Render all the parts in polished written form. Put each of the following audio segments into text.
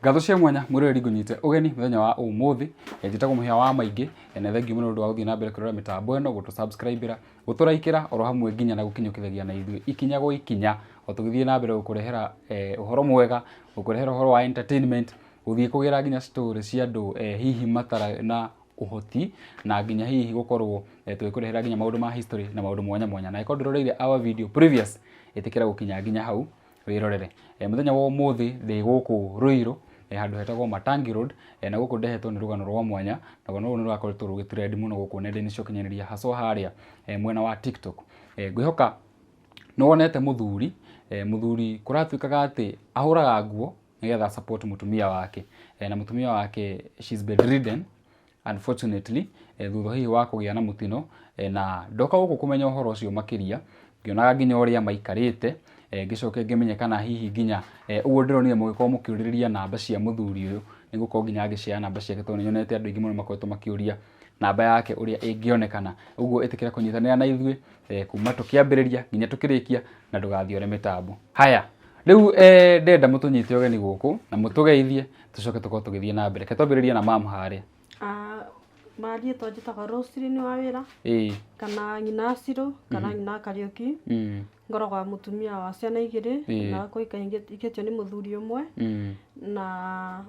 Ngatho cia mwanya mwirori ngunyite ugeni muthenya wa umuthi njitagwo muhia wa maingi na thengi muno ndu wa guthii na mbere kurora mitambo eno gutu subscribera guturaikira oro hamwe nginya na gukinyukithagia na ithui ikinya go ikinya otugithie na mbere gukurehera uhoro mwega gukurehera uhoro wa entertainment guthii kugira nginya story cia andu hihi matara na uhoti na nginya hihi gukorwo tugikurehera nginya maundu ma history na maundu mwanya mwanya na ikondo roreire our video previous itikira gukinya nginya hau wirorere muthenya wa umuthi ndi guku Ruiru handu hetagwo Matangi Road na guku ndehetwo ni rugano rwa mwanya rugano ruru rurakoretwo rugitrend muno guku nenda-ini cia ukinyaniria haswa haria mwena wa TikTok ngwihoka no wonete muthuri kuratuikaga ati ahuraga nguo nigetha support mutumia wake na mutumia wake she's bedridden unfortunately thutha hihi wa kugia na mutino na ndoka guku kumenya uhoro ucio makiria ngionaga nginya uria maikarite ngicoke ngimenyekana hihi nginya uguo ndironire mugikorwo mukiuriria namba cia muthuri uyu nigukorwo nginya agiciara namba ciake tondu nyonete andu ingi muno makoretwo makiuria namba yake uria ingionekana uguo itikira kunyitanira na ithui kuma tukiambiriria nginya tukirikia na ndugathiore mitambo haya riu ndenda mutunyite ugeni guku na mutugeithie tucoke tukorwo tugithie na mbere ketwambiriria na mam haria Maria twajitaga Rosiri ni wa wira kana nyina Ciro kana nyina Kariuki ngoragwa mutumia wa ciana igiri na koika iketio ni muthuri umwe na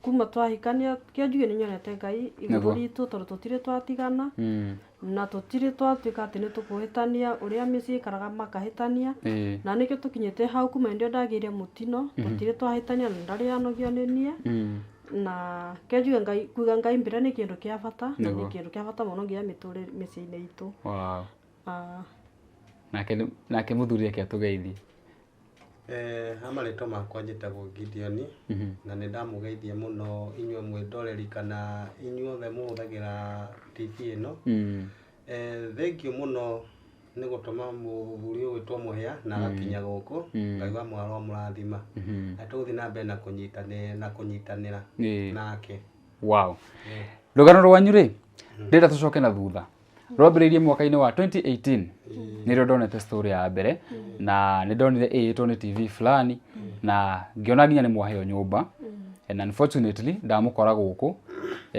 kuma twahikania kianjuge ni nyonete Ngai iguri tu tondu tutire twatigana na tutire twatuika ati ni tukuhitania uria micii karaga makahitania na nikio tukinyete hau kuma ndio ndagire mutino tutire twahitania na ndari anogio ni nie na kejuga Ngai kuga Ngai mbira ni kindu kia bata na ni kindu kia bata muno ngia miture micii-ini itu. Wow. Nake muthuri yake atugeithie. Amarito makwa njitagwo Gideon na ni ndamugeithie muno inyuo mwindoreri kana inyuothe muhuthagira TV ino. Thank you muno ni gutuma muthuri uyu witwo Muhia na agakinya guku Ngai wa mwaro murathima atuguthi na mbere na kunyitanira nake. Wow. Rugano rwanyu ri ndira tucoke na thutha rwambiriirie mwaka-ini wa 2018 nirio ndonete story ya mbere na ni ndonire ĩĩtwo ni TV fulani na ngiona nginya ni mwaheo nyumba and unfortunately ndamukora guku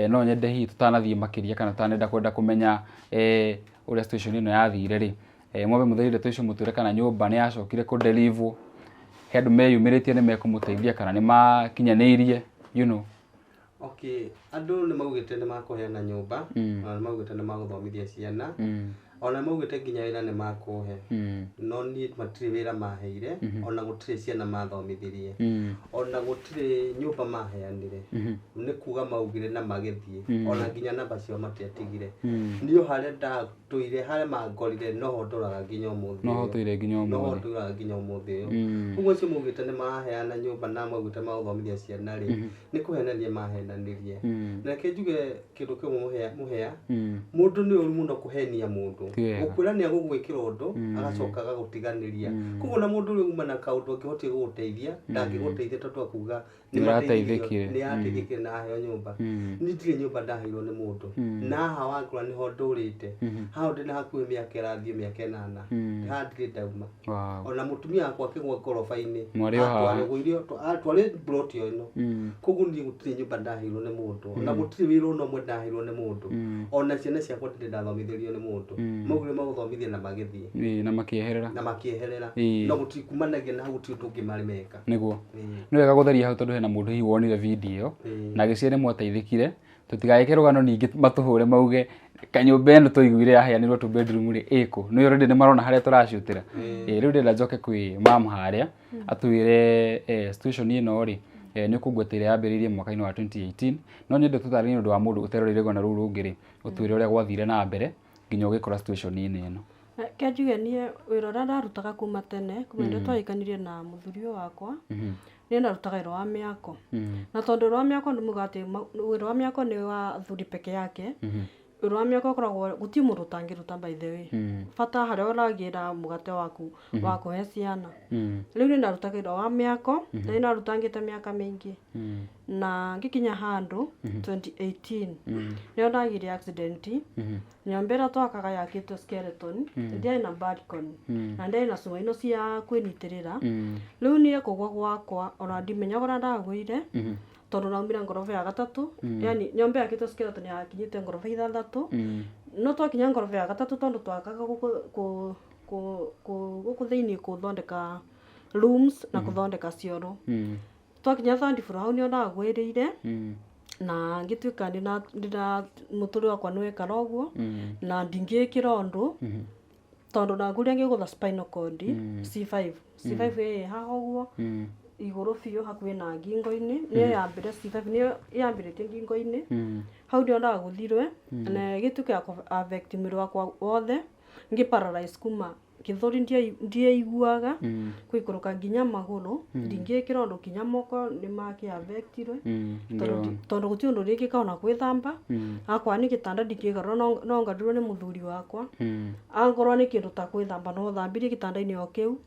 no nyende hihi tutanathie makiria kana tanenda kwenda kumenya uria station ino yathire ri mwabe muthirire tuicio muture kana nyumba ni yacokire ku deliver hendu meyumiritie ni mekumuteithia kana ni makinyanirie you know. Okay, andu ni maugite ni makuheana nyumba na maugite ni maguthomithia ciana ona maugite nginya wira ni makuhe no ni matire wira maheire ona gutire ciana mathomithirie ona gutire nyumba maheanire ni kuga maugire na magithie ona nginya namba cio matiatigire ndio haria ndatuire haria mangorire no hoturaga nginya umuthi uguo cio maugite ni maheana nyumba na maugite maguthomithia ciana ri ni kuhenania mahenanirie na kenjuge kindu kimwe muhea mundu ni uri muno kuhenia mundu ukwira ni agugwikira undu agacoka agagutiganiria kuguo na mundu uri uma na kaundu angihotie guguteithia ndangiguteithia tondu akuga ni ateithikire na aheo nyumba ni ndire nyumba ndaheirwo ni mundu na haha wakura ni ho ndurite hau ndi na hakuhi miaka irathie miaka 8 handire ndauma ona mutumia wakwa akigwa ngoroba-ini atwari plot yo ino kuguo ni gutire nyumba ndaheirwo ni mundu ona gutire wira no mwe ndaheirwo ni mundu ona ciana ciakwa ndire ndathomithirio ni mundu maugire maguthomithia na magithie na makieherera no gutikumanagia na hau ti tungimari meka niguo ni wega gutheria hau tondu hena mundu hi wonire video na agiciare mwateithikire tutigayeke rugano ningi matuhure mauge kanyumba eno tuiguire yaheanirwo tu bedroom ri iko no already ni marona haria turacutira riu ndenda njoke kwi mam haria atuire situation ino ri ni kugweteire yambiririe mwaka-ini wa 2018 no nyende tutarire ndu wa mundu uteroreire gona ruru rungi ri utwire uria gwathire na mbere nginya ugikora situation ino kenjuge nie wira uria ndarutaga kuma tene kuma ndio twahikanirie na muthuri wakwa ni ndarutaga wira wa miako na tondu wira wa miako ndumugate wira wa miako ni wa thuri peke yake wira wa miako koragwo guti mundu utangiruta by the way bata haria uragira mugate waku wa kuhe ciana riu ni ndarutaga wira wa miako na ni narutangite miaka mingi na ngikinya handu 2018 nio ndagire accident nyambera twakaga yakitwo skeleton ndiye na balcony na ndiye na cuma ino cia kwinitirira riu nie kugwa gwakwa ona ndimenyaga ora ndagwire tondu naumire ngorofa ya gatatu yani nyomba yake skeleton yakinyite ngorofa 6 no twakinya ngorofa ya gatatu tondu twakaga guku thiini kuthondeka rooms na kuthondeka cioro twakinya third floor hau nio ndagwirire na ngituika ndina muturi wakwa niwekara uguo na ndingikira undu tondu naguria ngigutha spinal cord C5 haha uguo iguru biu hakuhi na ngingo-ini niyo yambire C5 niyo yambiritie ngingo-ini hau ndio ndaguthirwe na gituika ya affect mwiri wakwa wothe ngiparalyze kuma githuri ndieiguaga kwikuruka nginya maguru ndingikira undu kinya moko ni maki affectirwe tondu guti undu rikika ona gwithamba akwa ni gitanda ndikigarura no ngadurwo ni muthuri wakwa angorwa ni kindu ta gwithamba no thambirie gitanda-ini o kiu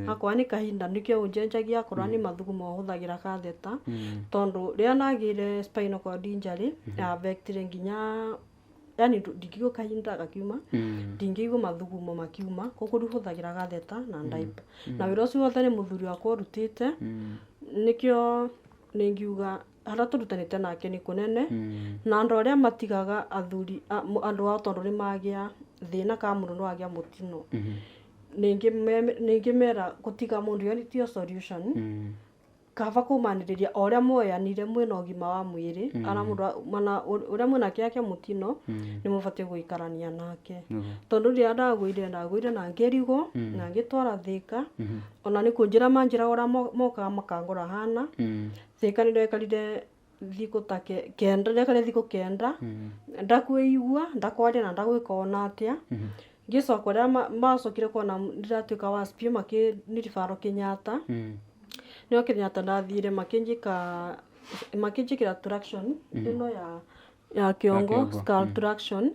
akwa ni kahinda nikio unjenjagia akorwa ni mathugumo huthagira katheta tondu ria nagire spinal cord injury affectire nginya yani ndingigwa kahinda gakiuma ndingigwa mathugumo makiuma koguo ndihuthagira gatheta na diaper na wira ucio wothe ni muthuri wakwa urutite nikio ningiuga hara turutanite nake ni kunene na andu aria matigaga athuri andu ao tondu ni magia thina ka mundu no agia mutino ningimera gutiga mundu yani tio solution kava kumaniriria oria moyanire mwena ugima wa mwiri ara mundu uria mwena kiake mutino ni mubatie guikarania nake tondu ria ndagwire na ngerigo na ngitwara Thika ona ni kunjira manjira ora moka makangora hana Thika ni ndekarire thiko take kenda ndekarire thiko kenda ndakwigua ndakwaria na ndagwika ona atia ngicoka ria macokire kuona ndiratuika wa spio makiniribaro Kenyatta niyo Kenyatta ndathire makinjikira traction ino ya kiongo skull traction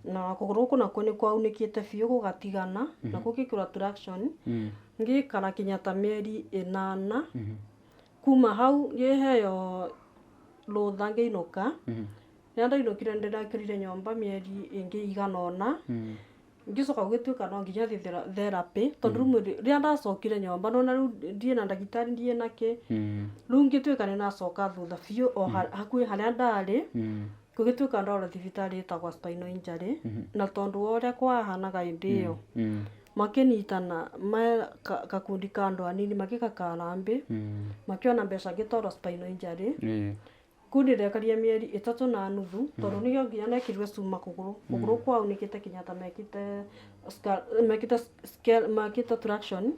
na kuguru kuna kuni kwaunikite biu gugatigana na gukikira traction ngikara Kenyatta mieri 8 kuma hau yeheyo rutha ngiinuka ria ndainukire ndirakirire nyomba mieri ingi 100 ngicoka gwituika no nginya therapy tondu ria ndacokire nyomba no na riu ndie na ndagitari ndie nake riu ngituika ni nacoka thutha biu o hakuhi haria ndari kugituika ndora thibitari itagwa spinal injury na tondu oria kwahanaga indi iyo makinyitana kakundi ka andu anini makikakarambi makiona mbeca ngitwara spinal injury kundirekaria mieri 3 na nuthu tondu nigio nginya nekirwe cuma kuguru kwao nikite Kenyatta mekite traction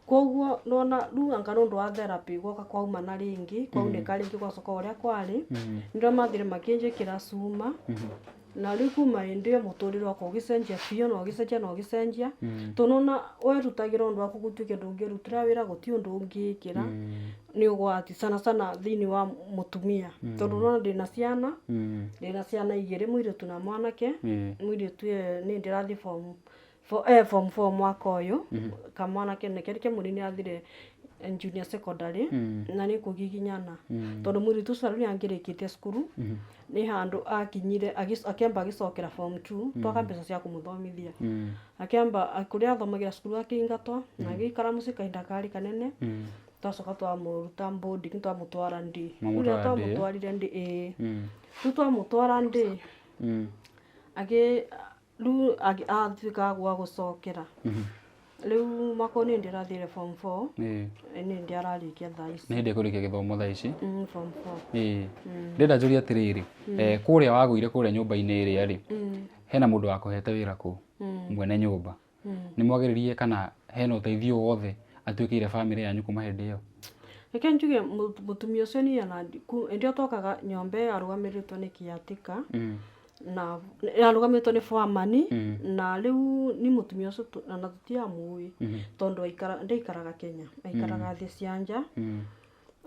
koguo nona riu anga nundu wa therapy gwoka kwauma na ringi kwauneka ringi gwacoka uria kwari ndio mathire makinjikira cuma na riu kuma indio muturire wakwa ugicenjia biu no ugicenjia tonona werutagira undu waku gutuike ndungirutira wira guti undu ungikira ni ugwati sana thini wa mutumia tondu nona ndina ciana 2 mwiritu na mwanake mwiritu ni ndirathi form 4 mwaka uyu kamwanake nekerike munini athire junior secondary na ni kugiginyana tondu mwiritu saru ni angirikitie skuru ni handu akinyire akemba agicokera form 2 twaka mbeca cia kumuthomithia akemba akuria athomagira skuru akingatwa na agikara muci kahinda kari kanene twacoka twamuruta boarding twamutwara ndi uria twamutwarire ndi twamutwara ndi riu atuika gwa gucokera riu makoni ndirathire form 4 ni ndirarikia thaici ni ndi kurikia githomo thaici form 4 ndenda njuri atiriri kuria wagwire kuria nyumba-ini iria ri hena mundu wakuhete wira ku mwene nyumba ni mwagiririe kana hena uteithio wothe atuikire family yanyu kuma hindi iyo reke njuge mutumia ucio ni ana ndio tokaga nyombe arugamiritwo ni kiatika na arugamitwo ni foreman na riu ni mutumia ucio na tutiamui tondu aikaraga Kenya aikaraga thi cianja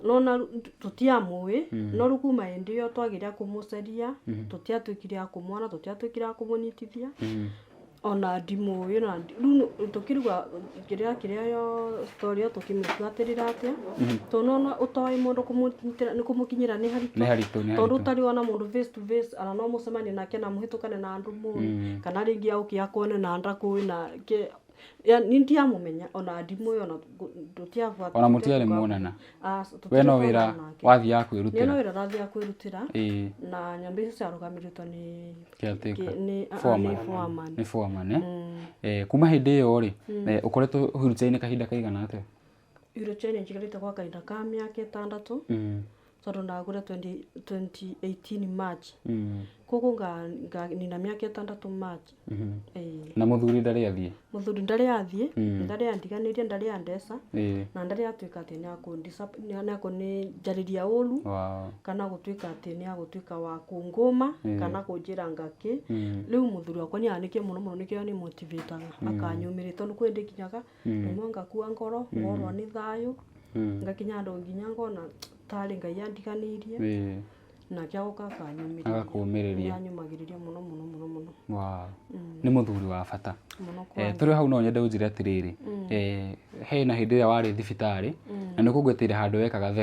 no na tutiamui no rukuma ndio twagiria kumuceria tutiatuikire akumwana tutiatuikire akumunitithia ona ndimu na riu tukirugwa kiria yo story yo tukimutwatirira atia tonona utoi mundu kumunyitira ni kumukinyira ni haritu tondu tari ona mundu face to face ana no mucemani nake na muhitukane na andu muni kana ringi auki akone na ndaku na ke ya ndiamumenya ona ndimũ ona ndutiabuata ona mutiarĩ muonana we no wĩra wathiaga kwĩrutĩra no wĩra rathiaga kwĩrutĩra na nyambe icio ciarũgamĩrĩtwo nĩ foreman kuma hĩndĩ ĩyo rĩ ũkoretwo wheelchair-inĩ kahinda kaigana atĩa? Wheelchair-inĩ njikarĩte gwa kahinda ka mĩaka 6 tondũ ndagũre 2018 March koguo nina mĩaka 6 March. Na mũthuri ndarĩ athiĩ? Mũthuri ndarĩ athiĩ, ndarĩ andiganĩirie, ndarĩ andeca na ndarĩ atuĩka atĩ nĩakũnjarĩria ũru kana gũtuĩka atĩ nĩagũtuĩka wa kũngũma kana kũnjĩra ngakĩ. Rĩu mũthuri wakwa nĩanĩkie mũno mũno nĩkĩo nĩ motivateaga akanyũmĩrĩria tondũ kwĩ ndĩkinyaga rĩmwe ngakua ngoro ngorwo nĩ thayũ ngakinya handũ nginya ngona tarĩ Ngai andiganĩirie nake agoka akanyũmĩrĩria anyũmagĩrĩria mũno mũno mũno mũno. Nĩ mũthuri wa bata. Tũrĩ hau no nyende ũnjĩre atĩrĩrĩ, hena hĩndĩ ĩrĩa warĩ thibitarĩ na nĩ kũngweteire handũ wekaga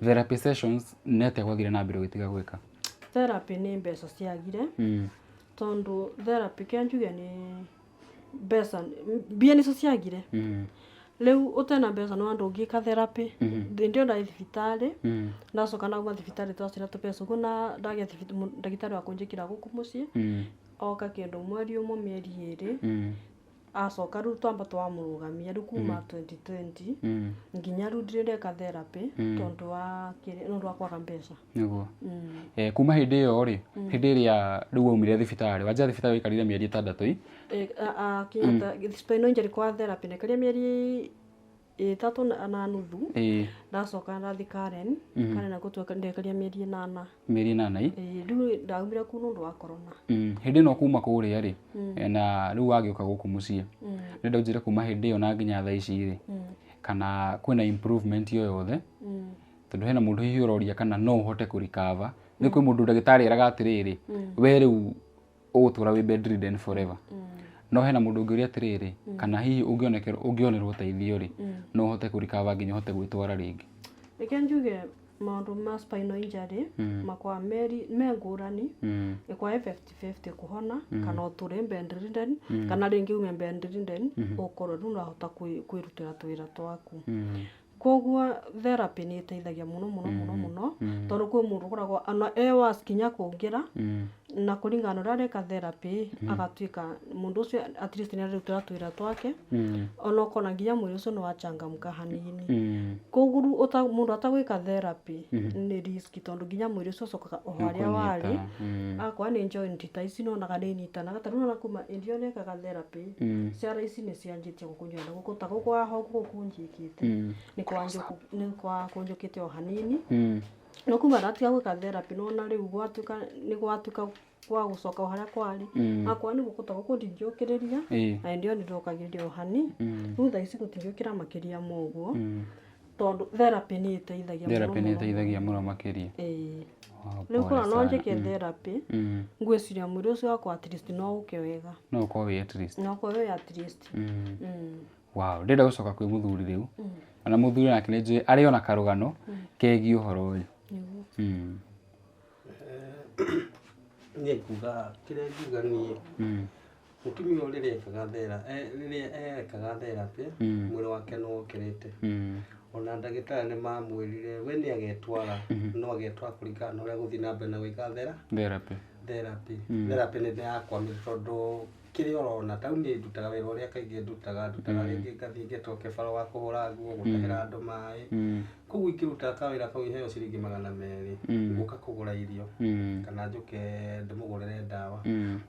therapy sessions nĩ atĩa gwathire na mbere ũgĩtiga gwĩka? Therapy nĩ mbeca ciagire tondũ therapy kĩanjuge nĩ mbeca mbia nĩcio ciagire. Rĩu ũtena mbeca no andũ ũngĩka therapy ndio ndarĩ thibitarĩ ndacoka nauma thibitarĩ twacĩra tũbeca ũguo na ndagĩa ndagĩtarĩ wa kũnjĩkĩra gũkũ mũciĩ oka kĩndũ mweri ũmwe mĩeri 2 acoka rĩu twamba twamũrũgamia rĩu kuma 2020 nginya rĩu ndirĩ ndeka therapy tondũ wa kwaga mbeca. Nĩguo kuma hĩndĩ ĩyo rĩ hĩndĩ ĩrĩa rĩu waumire thibitarĩ wanja thibitarĩ waikarire mĩeri 6 kinyata spinal injury kwa therapy nĩkarĩa mĩeri 3 na nuthu ndacoka ndathi Karen na gũtuĩka ndekaria mĩeri 8 rĩu ndaumire kũu nĩ ũndũ wa corona. Hĩndĩ ĩno kuma kũrĩa rĩ na rĩu wagĩũka gũkũ mũciĩ nĩnda ũnjĩre kuma hĩndĩ ĩyo na nginya thaa ici rĩ kana kwĩna improvement yo yothe tondũ hena mũndũ hihi ũroria kana no ũhote kũrecover. Nĩ kwĩ mũndũ ndagĩtarĩ eraga atĩrĩrĩ we rĩu ũgũtũra wĩ bedridden forever no hena mũndũ ũngĩũria atĩrĩrĩ kana hihi ũngĩonerwo ũteithio rĩ no ũhote kũrecover nginya ũhote gwĩtwara rĩngĩ? Reke njuge maũndũ ma spinal injury makwa ngũrani ĩkwa 50-50 kũhona kana ũtũre bedridden kana rĩngĩ ume bedridden ũkorwo rĩu ũrahota kwĩrutĩra twĩra twaku. Koguo therapy nĩ ĩteithagia mũno mũno mũno mũno tondũ kwĩ mũndũ ũkoragwo worse kinya kũngĩra na kũringana ũrĩa areka therapy agatuĩka mũndũ ũcio at least nĩararutĩra twĩra twake ona ũkona nginya mwĩrĩ ũcio nĩwachangamka hanini. Koguo mũndũ atagwĩka therapy nĩ risk tondũ nginya mwĩrĩ ũcio ũcokaga o harĩa warĩ akorwo nĩ joint ta ici nonaga nĩnyitanaga ta rĩu ona kuma hĩndĩ ĩyo nekaga therapy ciara ici nĩcianjĩtie gũkũnjũra gũkũ ta gũkũ haha ũguo kũnjĩkĩte nĩ kwa kũnjũkĩte o hanini no kuma ndatiga gwĩka therapy no na rĩu gwatuĩka kwa gũcoka o harĩa kwarĩ akorwo nĩ gũkũ ta gũkũ ndingĩũkĩrĩria na hĩndĩ ĩyo nĩndokagĩrĩria o hani rĩu thaa ici gũtingĩũkĩra makĩria ma ũguo tondũ therapy nĩ ĩteithagia mũno makĩria. Rĩu kũrĩa no njĩke therapy ngwĩciria mwĩrĩ ũcio wakwa at least no ũke wega no ũkorwo wĩ at least ndĩrenda gũcoka kwĩ mũthuri rĩu ona mũthuri nake nĩ njũĩ arĩ ona karũgano kegiĩ ũhoro ũyũ. Niĩ nguga kĩrĩa nguga niĩ mũtumia ũyũ rĩrĩa ekaga therapy mwĩrĩ wake nĩ wokĩrĩte ona ndagĩtarĩ nĩmamwĩrire we nĩagetwara no agetwara kũringana na ũrĩa gũthiĩ na mbere na gwĩka therapy nĩ yakwamire tondũ kĩrĩa ũrona tau nĩ ndutaga wĩra ũrĩa kaingĩ ndutaga rĩngĩ ngathiĩ ngetoke bara wa kũhũra nguo gũtahĩra andũ maĩ koguo ingĩruta kawĩra kau iheo ciringi 200 gũka kũgũra irio kana njũke ndĩmũgũrĩre ndawa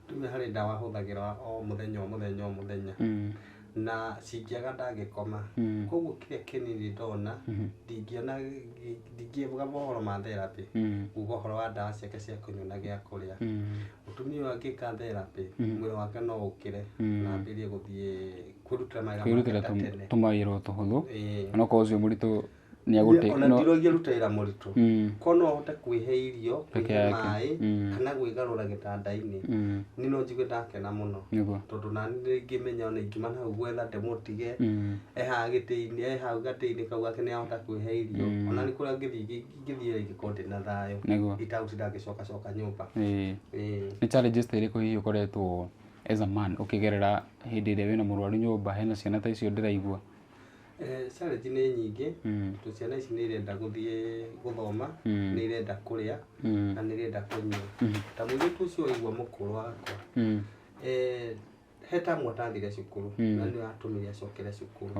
tume harĩ ndawa hũthagĩra o mũthenya na cingĩaga ndangĩkoma koguo kĩrĩa kĩnini ndona ndingĩvuga mohoro ma therapy kuga ũhoro wa ndawa ciake cia kũnyua na gĩa kũrĩa. Mũtumia ũyũ angĩka therapy mwĩrĩ wake no ũkĩre na ambĩrĩrie gũthiĩ kwĩrutĩra tũmawĩra tũhũthũ onokorwo ũcio mũritũ ona ndirogia rutĩra mũritũ ko no ahote kwĩhe irio kwĩhe maĩ kana gwĩgarũra gĩtanda-inĩ nĩ no njigue ndakena mũno tondũ nani nĩngĩmenya ona ingĩuma hau gwetha ndĩmũtige ehaha gĩtĩ-inĩ hau gatĩ-inĩ kau gake nĩahota kwĩhe irio ona nĩ kũrĩa ingĩthiĩ ingĩkorwo ndĩna thayũ itagũtinda ngĩcokacoka nyũmba. Nĩ challenges ta irĩkũ hihi ũkoretwo as a man ukigerera hindi ĩrĩa wĩna mũrwaru nyũmba hena ciana ta icio ndĩraigua? Challenge nĩ nyingĩ. Tu ciana ici nĩ irenda gũthiĩ gũthoma, nĩ irenda kũrĩa na nĩ irenda kũnyua. Ta mũirĩtu ũcio waigua mũkũrũ wakwa he tamu atathire cukuru na nĩ atũmire acokere cukuru.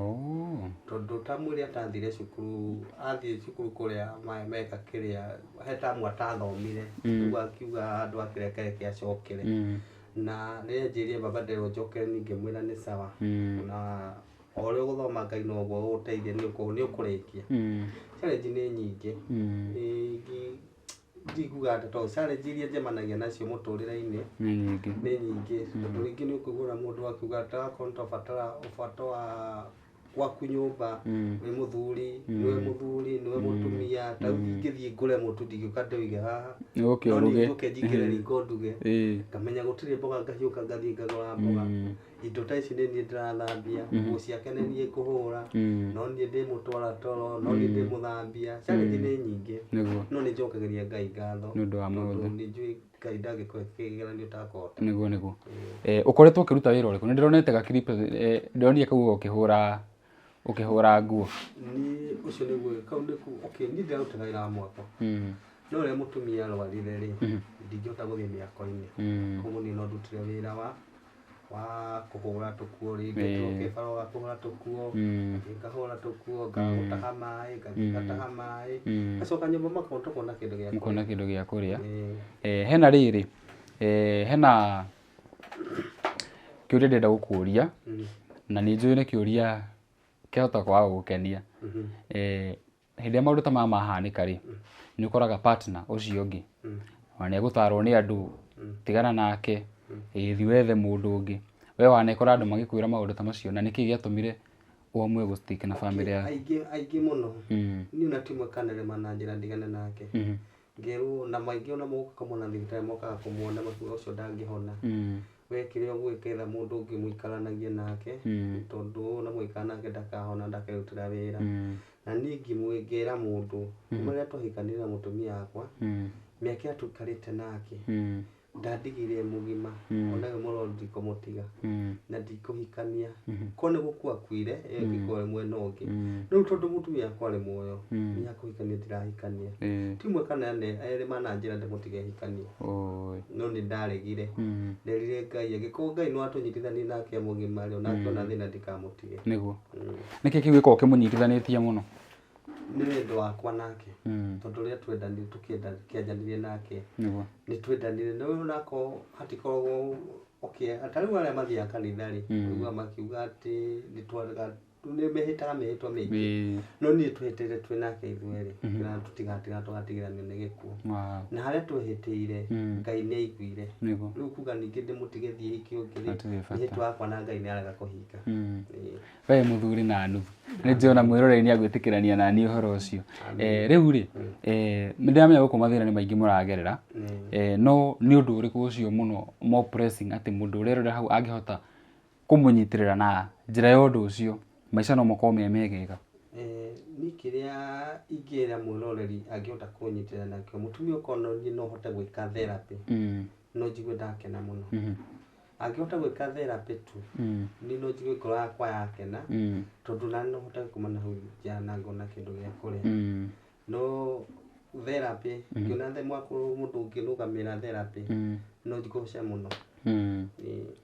Tondũ tamu ĩrĩa atathire cukuru athiĩ cukuru kũrĩa meka kĩrĩa he tamu atathomire rĩu akiuga andũ akĩreke acokere. Na rĩrĩa njĩrire baba nderwo njokere ningĩ mwĩra nĩ sawa na o ũrĩa ũgũthoma Ngai noguo ũgũteithia nĩ ũkũrĩkia. Challenge nĩ nyingĩ ndikuga ati to challenge iria njemanagia nacio mũtũrĩre-inĩ nĩ nyingĩ. Tondũ rĩngĩ nĩ ũkũigua mũndũ akiuga atakorwo nĩtũbatara ũbata wa gwaku nyũmba wĩ mũthuri nĩwe mũthuri nĩwe mũtumia ta rĩu ingĩthiĩ ngũre mũtu ndingĩũka ndĩũige haha no nĩngũke njingĩre riko nduge ngamenya gũtirĩ mboga ngahiũka ngathiĩ ngagũra mboga indo ta ici nĩ niĩ ndĩrathambia nguo ciake nĩ niĩ ngũhũra no niĩ ndĩmũtwara toro no niĩ ndĩmũthambia. Challenge nĩ nyingĩ no nĩ njokagĩria Ngai ngatho nĩ ũndũ wa maũndũ nĩ njũĩ Ngai ndangĩkũhe kĩgeranio ũtakũhota. Nĩguo ũkoretwo ũkĩruta wĩra ũrĩkũ? Nĩ ndĩronete ga clip ndĩronire kau ũkĩhũra nguo. Niĩ ũcio nĩguo kau nĩku niĩ ndĩrarutaga wĩra wa mwako no rĩrĩa mũtumia arwarire rĩ ndingĩhota gũthiĩ mĩako-inĩ koguo niĩ no ndutire wĩra wa kũhũra tũkuo rĩngĩ tũkĩbara wa kũhũra tũkuo ngahũra tũkuo ngataha maĩ ngathiĩ ngataha maĩ gacoka nyũmba makona kĩndũ gĩa kũrĩa. Hena rĩrĩ hena kĩũria ndĩrenda gũkũria na nĩ njũĩ nĩ kĩũria kĩahota kwaga gũgũkenia. Hĩndĩ ĩrĩa maũndũ ta maya mahanĩka rĩ nĩ ũkoraga partner ũcio ũngĩ na nĩ egũtarwo nĩ andũ tigana nake thiĩ wethe mũndũ ũngĩ. We wanekora andũ magĩkwĩra maũndũ ta macio na nĩkĩĩ gĩatũmire ũamue gũstick na family yaku? Aingĩ mũno niĩ na timwe kanerema na njĩra ndigane nake ngerwo na maingĩ ona moka kũmwona thibitarĩ mokaga kũmuona makiuga ũcio ndangĩhona. Wekire ũguo ĩketha mũndũ ũngĩ mũikaranagie nake tondũ na mũikara nake ndakahona ndakerutĩra wĩra. Na niĩ ngĩra mũndũ kuma rĩrĩa twahikanire na mũtumia wakwa mĩaka tũikarĩte nake ndandigire mũgima ona we mũrwaru ndikũmũtiga na ndikũhikania ko nĩ gũkua akuire ngĩkore mwena ũngĩ rĩu tondũ mũtumia wakwa arĩ muoyo nĩ akũhikania ndirahikania. Timwe kana erĩ mananjĩra ndĩmũtige hikanie no nĩ ndaregire nderire Ngai angĩkorwo Ngai no atũnyitithanie nake mũgima rĩo nake ona thĩna ndikamũtige. Nĩguo nĩkĩ kĩu gĩkoragwo kĩmũnyitithanĩtie mũno? Nĩ wendo wakwa nake tondũ rĩrĩa twendanire tũkĩanjanirie nake nĩ twendanire no nako hatikoragwo tarĩu arĩa mathiaga kanitha rĩ ũguo makiuga atĩ nĩ mehĩtaga mehĩtwa mĩingĩ no niĩ twehĩtĩire twĩ nake ithuerĩ na tũtigatigana tũgatigĩranio nĩ gĩkuũ na harĩa twehĩtĩire Ngai nĩ aiguire rĩu kuga ningĩ ndĩmũtige thiĩ hiki ũngĩ rĩ mĩhĩtwa yakwa na Ngai nĩ arega kũhinga. We mũthuri na nuthu nĩ njona mwĩrorei nĩ agwĩtĩkĩrania na niĩ ũhoro ũcio. Rĩu rĩ ndĩramenya gũkũ mathĩna nĩ maingĩ mũragerera no nĩ ũndũ ũrĩkũ ũcio mũno more pressing atĩ mũndũ ũrerorera hau angĩhota kũmũnyitĩrĩra na njĩra ya ũndũ ũcio maica no makorwo me megega? Niĩ kĩrĩa ingĩra mwĩroreri angĩhota kũnyitĩrĩra nakĩo mũtumia ũkorwo no hote gwĩka therapy no njigue ndakena mũno. Angĩhota gwĩka therapy tu niĩ no njigue ngoro yakwa yakena tondũ nani no hote kuma na hau nja na ngona kĩndũ gĩa kũrĩa. No therapy ngĩona mũndũ ũngĩrũgamĩrĩra therapy no njigũce mũno.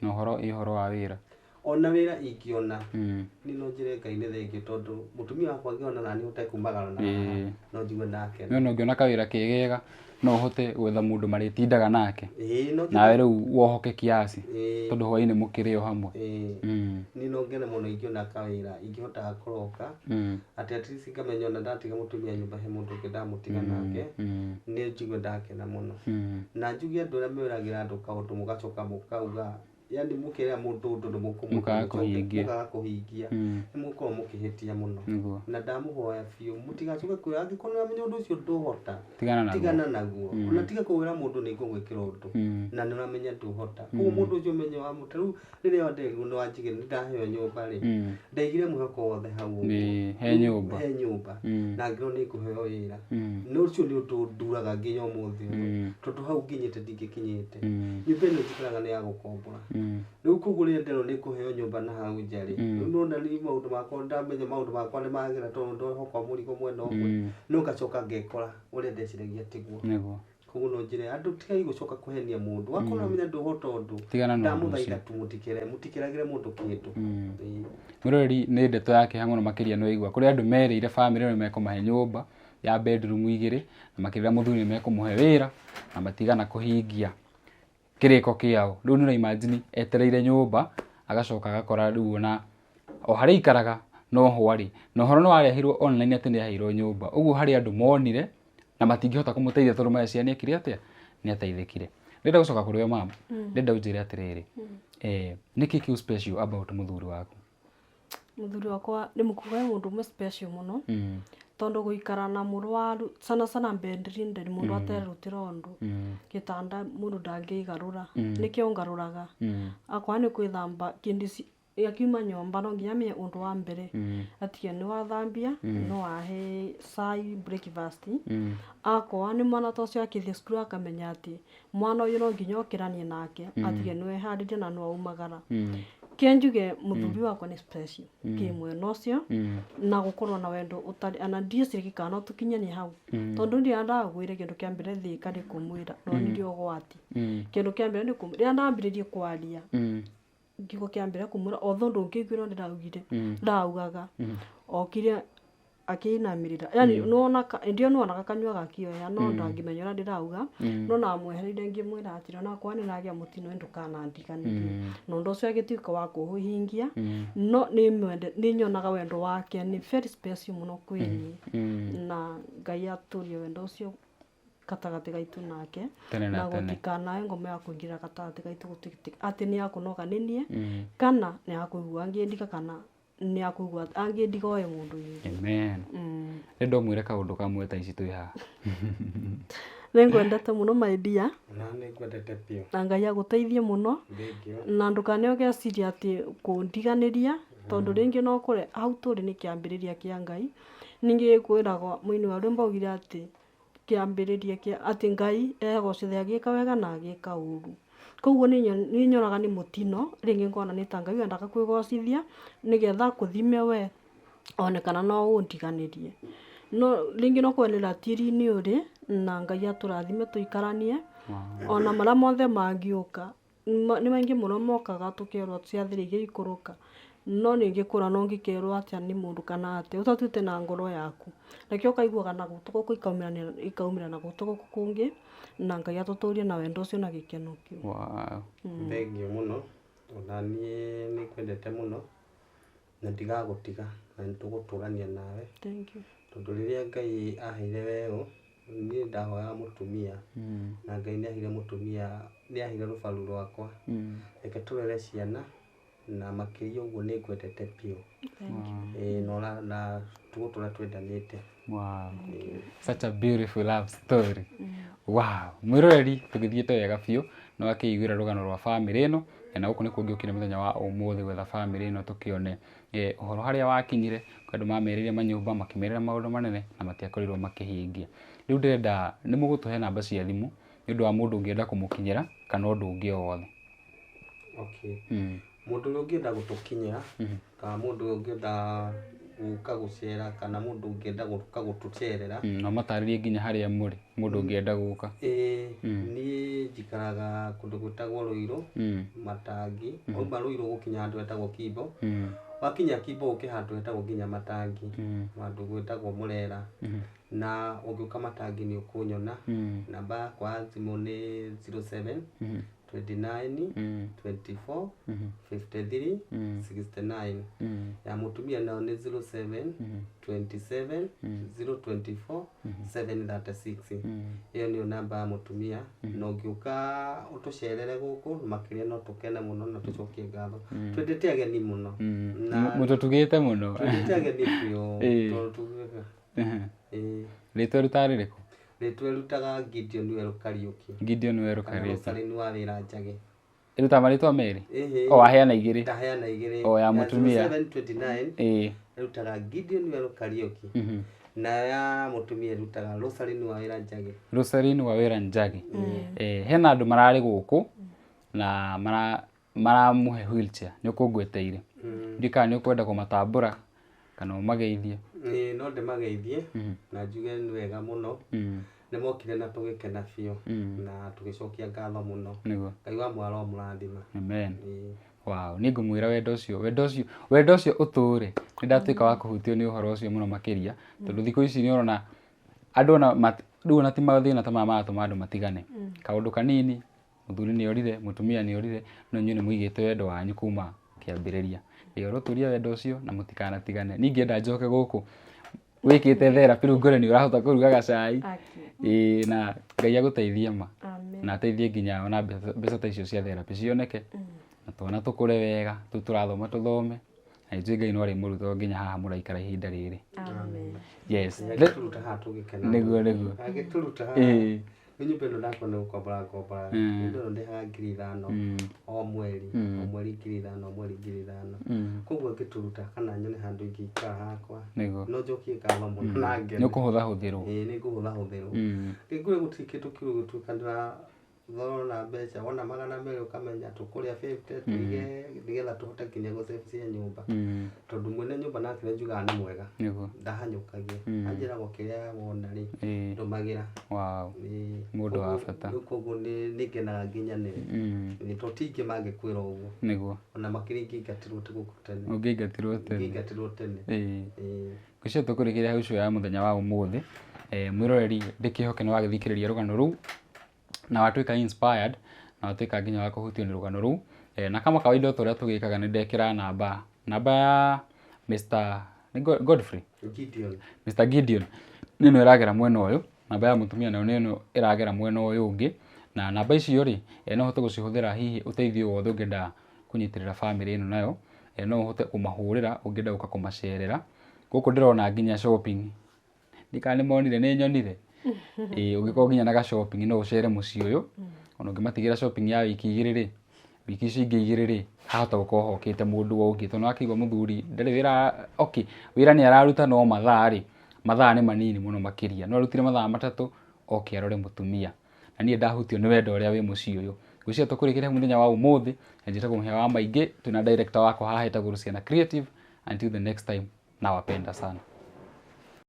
Na ũhoro wa wĩra ona wĩra ingĩona niĩ no njĩre Ngai nĩ thengiũ tondũ mũtumia wakwa angĩona nani hote kumagara na no njigue ndakena. No ũngĩona kawĩra kegega no ũhote gwetha mũndũ marĩtindaga nake nawe rĩu wohoke kiasi tondũ hwainĩ mũkĩrĩ o hamwe. Niĩ no ngene mũno ingĩona kawĩra ingĩhotaga kũroka atĩ at least ngamenya ona ndatiga mũtumia nyũmba he mũndũ ũngĩ ndamũtiga nake nĩ njigue ndakena mũno. Na njuge andũ arĩa mewĩragĩra andũ kaũndũ mũgacoka mũkauga yani mũkĩrĩa mũndũ ũndũ mũkaga kũhingia nĩ mũkorwo mũkĩhĩtia mũno na ndamũhoya biũ mũtigacoke kwĩra angĩkorwo nĩwamenya ũndũ ũcio ndũhota tigana naguo ona tiga kũwĩra mũndũ nĩ ngũgwĩkĩra ũndũ na nĩ ũramenya ndũhota koguo mũndũ ũcio ũmenye wamũte rĩu rĩrĩa nderirwo nĩ wanjigĩra nĩ ndaheo nyũmba rĩ ndaigire mwĩhoko wothe hau he nyũmba na ngĩrwo nĩ ngũheo wĩra no ũcio nĩ ũndũ nduraga nginya ũmũthĩ ũyũ tondũ hau nginyĩte ndingĩkinyĩte nyũmba ĩno njikaraga nĩ ya gũkombora riu kugurire ndero ni kuheo nyumba na hau njari nona ni maundu makwa ndamenya maundu makwa ni magira tondu ndohokwa murigo mwena umwe no ngacoka ngekora uria ndeciragia tiguo niguo koguo no njire andu tigai gucoka kuhenia mundu wakora menya nduhota undu ndamuthaitha tu mutikiragire mundu kindu Mirori ni ndeto yake hangono makiria no igwa kuri andu merire family no mekumahe nyumba ya bedroom 2 na makirira muthuri mekumuhe wira na matigana kuhingia kiriko kiao riu ni imagine etereire nyumba agacoka agakora riu na o hari ikaraga no hwari no horo no arehirwo online ati ni ahirwo nyumba uguo hari andu monire na matingihota kumuteithia tondu macia ni ekire atia ni ateithikire ndenda gucoka kuri we mama ndenda unjire atiriri niki ki special about muthuri waku muthuri wakwa ni mukuwe mundu mwe special muno tondu guikara na murwaru sana bedrinde ni mundu aterutira undu gitanda mundu ndangigarura nikio ngaruraga akwa ni kwithamba kindisi yakiuma nyomba no nginya me undu wa mbere atie ni wathambia no ahe sai breakfast akwa ni mwana tocio akithie skuru akamenya ati mwana uyu no nginya okiranie nake atie ni weharire na no aumagara kenjuge muthuri wakwa ni special kimwe nocio na gukorwo na wendo utari ana ndiesire kikano tukinyania hau tondu ndi anda gwire kindu kia mbere thika ri kumwira no ndio gwati kindu kia mbere ni kumwira ndambiririe kwaria ngiko kia mbere kumwira otho ndungigwira ndiraugire ndaugaga okire akinamirira yani nona ndio nona kanywa gakio ya no ndangimenyora ndirauga no namwehereire ngimwira atira na kwani nagia mutino ndukana ndikanire no ndocio agituika wa kuhingia no ni mwende ni nyonaga wendo wake ni very special muno kwini na Ngai aturie wendo ucio katagati gaitu nake na gutikana ngome ya kuingira katagati gaitu gutikiti ati ni akunoganinie kana ni akuigua ngindika kana ni akuigua angindiga oyo mundu yingi amen ndo mwire kaundu kamwe ta ici twiha nengwendete muno maidia na nengwendete pio na Ngai aguteithie muno na ndukane ogeciria ati kundiganiria tondu ringi no kure au turi ni kiambiriria kia Ngai ningi kwiragwo muini wa rwimbo ugire ati kiambiriria kia ati Ngai egocithia agika wega na agika uru koguo ni nyoraga ni mutino ringi ngona ni tanga yu ndaka kwigocithia nigetha kuthime we onekana no undiganirie no ringi no kwenera tiri ni uri na Ngai aturathime tuikaranie ona mara mothe mangiuka ni maingi muno mokaga tukerwo ciathirige ikuruka no ningikura no ngikerwo atia ni mundu kana ati utatute na ngoro yaku nakio kaigua kana gutuko ikaumira na gutuko kungi na Ngai atuturie na wendo ucio na gikeno kiu thengio muno ona ni kwendete muno na ndigagutiga na nituguturania nawe thank you tondu riria Ngai aheire weo ni ndahoya mutumia na Ngai ni aheire mutumia ni aheire rubaru rwakwa reke turere ciana na makirio uguo ni kwendete pio no na tugutura twendanite such a beautiful love story wow mwiroreri tugithiete wega pio no akiiguira rugano rwa family ino na guku ni kungiukire muthenya wa umuthi gwetha family ino tukione uhoro haria wakinyire kandu mamerire manyumba makimerera maundu manene na matiakorirwo makihingia riu ndenda ni mugutuhe namba cia thimu ni undu wa mundu ungienda kumukinyira kana undu ungi wothe okay mundu ungienda gutukinyira kana mundu ungienda guka gucera kana mundu ungienda guka gutucerera no mataririe nginya haria muri mundu ungienda guka ni njikaraga kundu gwitagwo Ruiru Matangi ouma Ruiru gukinya handu hetagwo Kimbo wakinya Kimbo ukihandu hetagwo nginya Matangi handu gwitagwo Murera na ugiuka Matangi ni ukunyona namba kwa thimu ni 07 29 24 53 69 ya mutumia nao ni 07 27 024 736 hiyo ni namba ya mutumia no ngiuka utucerere guku makiria no tukene muno na tucokie ngatho twendete ageni muno na mututugite muno twendete ageni pio tutuga ritwa rutaririko Ritwerutaga Gideon Weru Kariuki. Gideon Weru Kariuki. Salini wa wira njage. Iruta maritwa meri? O aheana igiri. Aheana igiri. O ya mutumia. 729. Irutaga Gideon Weru Kariuki. Na ya mutumia irutaga Rosalini wa wira njage. Rosalini wa wira njage. Hena andu marari guku na maramuhe wheelchair nĩ ũkũngweteire ndika nĩ ũkwenda kũmatambũra kana ũmageithie. No ndĩmageithie na njuge nĩ wega mũno nĩ mokire na tũgĩkena biũ na tũgĩcokia ngatho mũno. Ngai wa mwaro mũrathima. Amen. Wow, nĩ ngũmwĩra wendo ũcio ũtũũre. Nĩ ndatuĩka wa kũhutio nĩ ũhoro ũcio mũno makĩria tondũ thikũ ici nĩ ũrona andũ rĩu ona ti mathĩna ta maya maratũma andũ matigane. Kaũndũ kanini mũthuri nĩ orire, mũtumia nĩ orire, no inyuĩ nĩ mũigĩte wendo wanyu kuma kĩambĩrĩria. Rũtũria wendo ũcio na mũtikanatigane. Ningĩ enda njoke gũkũ wĩkĩte therapy rĩu ngore nĩ ũrahota kũruga gacai. Na Ngai agũteithie ma na ateithie nginya ona mbeca ta icio cia therapy cioneke na twana tũkũre wega tũu tũrathoma tũthome na ithuĩ Ngai no arĩmũruta nginya haha mũraikara ihinda rĩrĩ. Yes. Nĩguo. Nyumba ĩno ndakwa nĩ gũkombora nyumba ĩno ndĩhaga 5,000 o mweri 5,000 koguo ngĩtũruta kana nyone handũ ingĩikara hakwa no njokie ngatho mũno na ngene. Nĩ ũkũhũthahũthĩrwo. Nĩ ngũhũthahũthĩrwo. Ngĩkũrĩa gũtirĩ kĩndũ kĩũru gũtuĩka ndĩrathorona mbeca wona 200 ũkamenya tũkũrĩa 50 tũige nĩgetha tũhote nginya gũcenjia nyũmba tondũ mwene nyũmba nake nĩ njugaga nĩ mwega ndahanyũkagia anjĩraga kĩrĩa wona rĩ ndũmagĩra. Mũndũ wa bata. Koguo nĩ ngenaga nginya nĩ tũtingĩ mangĩkwĩra ũguo. Nĩguo. Ona makĩria ingĩingatirwo gũkũ tene. Ũngĩingatirwo tene. Ngwĩciria tũkũrĩkĩrĩria hau show ya mũthenya wa ũmũthĩ. Mwĩroreri ndĩkĩhoke nĩ wagĩthikĩrĩria rũgano rũu na watuĩka inspired na watuĩka nginya wa kũhutio nĩ rũgano rũu. Na kama kawaida ũrĩa tũgĩkaga nĩ ndekĩra namba ya Mr. Godfrey Mr. Gideon nĩ ĩno ĩragera mwena ũyũ, namba ya mũtumia nayo nĩ ĩno ĩragera mwena ũyũ ũngĩ, na namba icio rĩ no ũhote gũcihũthĩra hihi ũteithio wothe ũngĩenda kũnyitĩrĩra family ĩno nayo, no ũhote kũmahũrĩra ũngĩenda gũka kũmacerera. Gũkũ ndĩrona nginya shopping ndikana nĩ monire nĩ nyonire. Ũngĩkorwo nginya na ga shopping no ũcere mũciĩ ũyũ ona ũngĩmatigĩra shopping ya wiki 2 rĩ wiki icio ingĩ 2 rĩ hahota gũkorwo hokĩte mũndũ ũngĩ tondũ akĩigua mũthuri ndarĩ wĩra wĩra nĩ araruta no mathaa nĩ manini mũno makĩria no arutire mathaa 3 oke arore mũtumia na niĩ ndahutio nĩ wendo ũrĩa wĩ mũciĩ ũyũ. Ngwĩciria tũkũrĩkĩrĩria mũthenya wa ũmũthĩ njĩtagwo Mũhĩa wa Maingĩ twĩna director wako haha etagwo Luciana Creative. Until the next time nawapenda sana.